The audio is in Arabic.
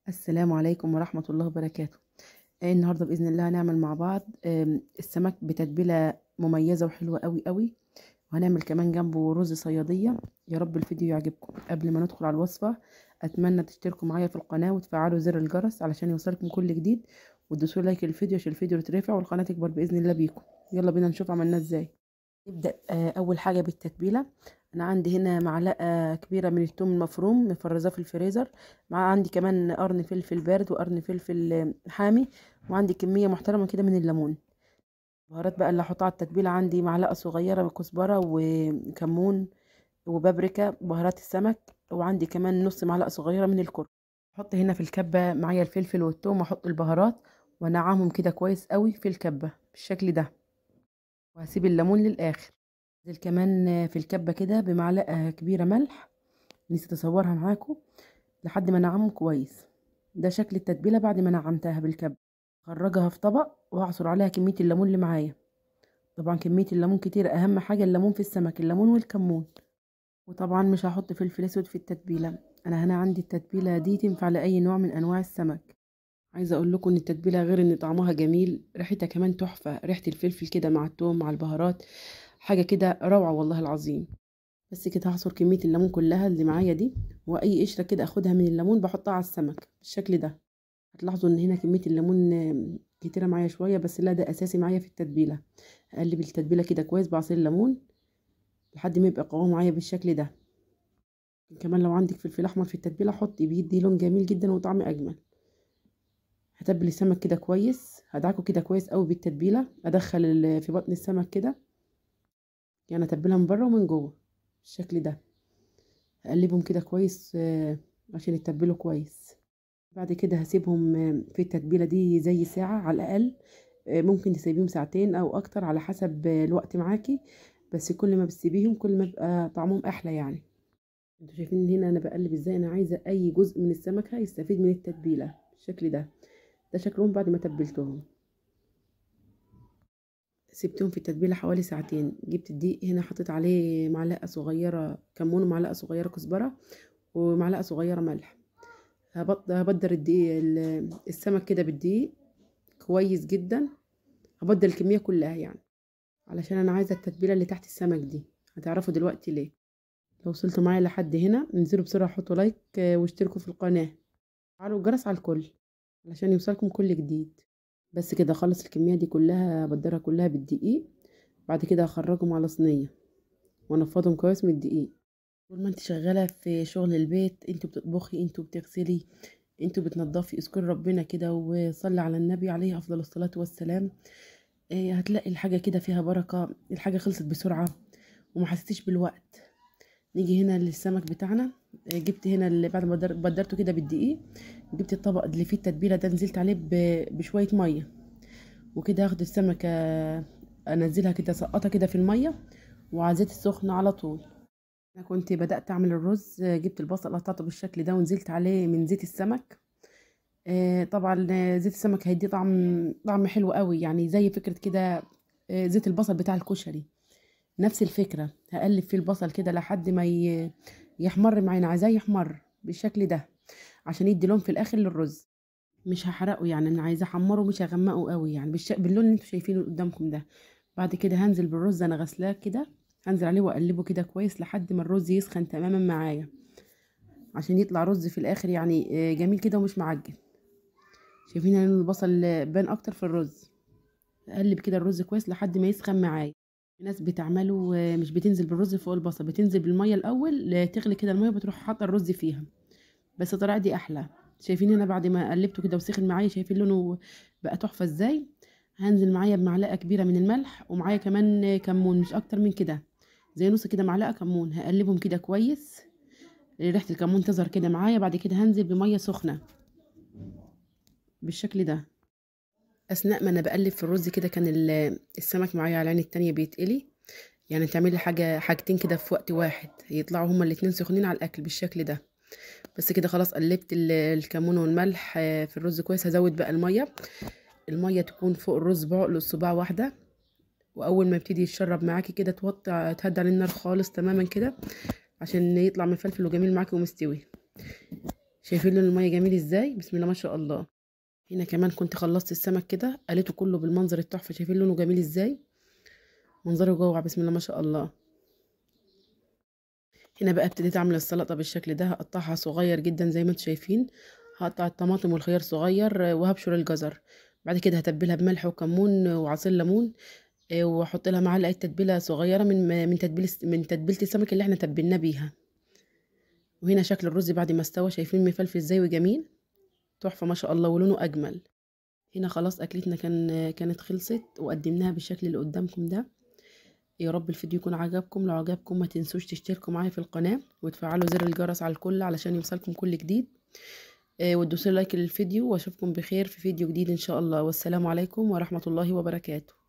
السلام عليكم ورحمة الله وبركاته. النهاردة بإذن الله هنعمل مع بعض السمك بتتبيلة مميزة وحلوة قوي قوي، وهنعمل كمان جنبه رز صيادية. يا رب الفيديو يعجبكم. قبل ما ندخل على الوصفة أتمنى تشتركوا معايا في القناة وتفعلوا زر الجرس علشان يوصلكم كل جديد، وتدوسوا لايك للفيديو عشان الفيديو يترفع والقناة تكبر بإذن الله بيكم. يلا بينا نشوف عملناه ازاي. نبدأ أول حاجة بالتتبيلة. أنا عندي هنا معلقة كبيرة من الثوم المفروم مفرزاه في الفريزر، مع عندي كمان قرن فلفل بارد وقرن فلفل حامي، وعندي كمية محترمة كده من الليمون. بهارات بقى اللي هحطها على التتبيلة، عندي معلقة صغيرة من كزبرة وكمون وبابريكا بهارات السمك، وعندي كمان نص معلقة صغيرة من الكركم. احط هنا في الكبة معايا الفلفل والثوم واحط البهارات وانعمهم كده كويس قوي في الكبة بالشكل ده، وهسيب الليمون للآخر. انزل كمان في الكبة كده بمعلقة كبيرة ملح، نسيت اصورها معاكم، لحد ما انعمهم كويس. ده شكل التتبيلة بعد ما نعمتها بالكبة. خرجها في طبق واعصر عليها كمية الليمون اللي معايا. طبعا كمية الليمون كتير، اهم حاجة الليمون في السمك، الليمون والكمون. وطبعا مش هحط فلفل اسود في التتبيلة. انا هنا عندي التتبيلة دي تنفع لأي نوع من انواع السمك. عايزة اقول لكم ان التتبيلة غير ان طعمها جميل، ريحتها كمان تحفة، ريحة الفلفل كده مع الثوم مع البهارات، حاجة كده روعة والله العظيم. بس كده هعصر كمية الليمون كلها اللي معايا دي، واي قشرة كده اخدها من الليمون بحطها على السمك بالشكل ده. هتلاحظوا ان هنا كمية الليمون كتيرة معايا شوية، بس لا ده اساسي معايا في التتبيلة. اقلب التتبيلة كده كويس بعصير الليمون لحد ما يبقى قوام معايا بالشكل ده. كمان لو عندك فلفل احمر في التتبيلة حطي، بيدي لون جميل جدا وطعم اجمل. هتبل السمك كده كويس، هدعكه كده كويس قوي بالتتبيلة، ادخل في بطن السمك كده، يعني اتبلها من بره ومن جوه بالشكل ده. اقلبهم كده كويس عشان يتبلوا كويس. بعد كده هسيبهم في التتبيله دي زي ساعه على الاقل. ممكن تسيبيهم ساعتين او اكتر على حسب الوقت معاكي، بس كل ما بتسيبيهم كل ما بيبقى طعمهم احلى يعني. انتوا شايفين هنا انا بقلب ازاي، انا عايزه اي جزء من السمكه يستفيد من التتبيله بالشكل ده. ده شكلهم بعد ما تبلتهم. سبتهم في التتبيله حوالي ساعتين. جبت الدقيق هنا حطيت عليه معلقه صغيره كمون ومعلقه صغيره كزبره ومعلقه صغيره ملح. هبدر الدقيق السمك كده بالدقيق كويس جدا. هبدل الكميه كلها يعني، علشان انا عايزه التتبيله اللي تحت السمك دي. هتعرفوا دلوقتي ليه. لو وصلتوا معايا لحد هنا انزلوا بسرعه حطوا لايك واشتركوا في القناه، فعلوا الجرس على الكل علشان يوصلكم كل جديد. بس كده اخلص الكميه دي كلها ابدرها كلها بالدقيق. بعد كده هخرجهم على صينيه وانفضهم كويس من الدقيق. طول ما انت شغاله في شغل البيت، انتوا بتطبخي، انتوا بتغسلي، انتوا بتنضفي، اذكري ربنا كده وصلي على النبي عليه افضل الصلاه والسلام. هتلاقي الحاجه كده فيها بركه، الحاجه خلصت بسرعه وما حسيتيش بالوقت. نيجي هنا للسمك بتاعنا. جبت هنا اللي بعد ما بدرته كده بالدقيق، جبت الطبق اللي فيه التتبيله ده، نزلت عليه بشويه ميه، وكده هاخد السمكه انزلها كده سقطها كده في الميه وعلى زيت السخن على طول. انا كنت بدأت اعمل الرز، جبت البصل قطعته بالشكل ده ونزلت عليه من زيت السمك. طبعا زيت السمك هيدي طعم حلو قوي، يعني زي فكرة كده زيت البصل بتاع الكشري، نفس الفكرة. هقلب فيه البصل كده لحد ما يحمر معايا، انا عايزاه يحمر بالشكل ده عشان يدي لون في الاخر للرز. مش هحرقه يعني، انا عايزه احمره مش هغمقه قوي يعني باللون اللي انتوا شايفينه قدامكم ده. بعد كده هنزل بالرز انا غسلاه كده، هنزل عليه واقلبه كده كويس لحد ما الرز يسخن تماما معايا عشان يطلع رز في الاخر يعني جميل كده ومش معجن. شايفين ان البصل بان اكتر في الرز. اقلب كده الرز كويس لحد ما يسخن معايا. في ناس بتعمله مش بتنزل بالرز فوق البصل، بتنزل بالميه الاول تغلي كده الميه بتروح حاطه الرز فيها، بس الطريقه دي احلى. شايفين هنا بعد ما قلبته كده وسخن معايا، شايفين لونه بقى تحفه ازاي. هنزل معايا بمعلقه كبيره من الملح، ومعايا كمان كمون مش اكتر من كده، زي نص كده معلقه كمون. هقلبهم كده كويس ريحه الكمون تظهر كده معايا. بعد كده هنزل بميه سخنه بالشكل ده. اثناء ما انا بقلب في الرز كده كان السمك معايا على العين التانية بيتقلي، يعني تعملي حاجتين كده في وقت واحد، يطلعوا هما الاتنين سخنين على الاكل بالشكل ده. بس كده خلاص قلبت الكمون والملح في الرز كويس. هزود بقى الميه تكون فوق الرز بعقل الصباع واحده، واول ما يبتدي يتشرب معاكي كده توطي تهدي على النار خالص تماما كده عشان يطلع مفلفل وجميل معاكي ومستوي. شايفين لون الميه جميل ازاي؟ بسم الله ما شاء الله. هنا كمان كنت خلصت السمك كده قليته كله بالمنظر التحفه. شايفين لونه جميل ازاي؟ منظره جوه بسم الله ما شاء الله. هنا بقى ابتديت اعمل السلطه بالشكل ده. هقطعها صغير جدا زي ما انتم شايفين. هقطع الطماطم والخيار صغير وهبشر الجزر. بعد كده هتبلها بملح وكمون وعصير ليمون. واحط لها معلقه تتبيله صغيره من تتبيله السمك اللي احنا تبلناه بيها. وهنا شكل الرز بعد ما استوى. شايفين مفلفل ازاي وجميل؟ تحفه ما شاء الله ولونه اجمل. هنا خلاص اكلتنا كانت خلصت وقدمناها بالشكل اللي قدامكم ده. يا رب الفيديو يكون عجبكم. لو عجبكم ما تنسوش تشتركوا معايا في القناه وتفعلوا زر الجرس على الكل علشان يوصلكم كل جديد. وتدوسوا لايك للفيديو واشوفكم بخير في فيديو جديد ان شاء الله. والسلام عليكم ورحمه الله وبركاته.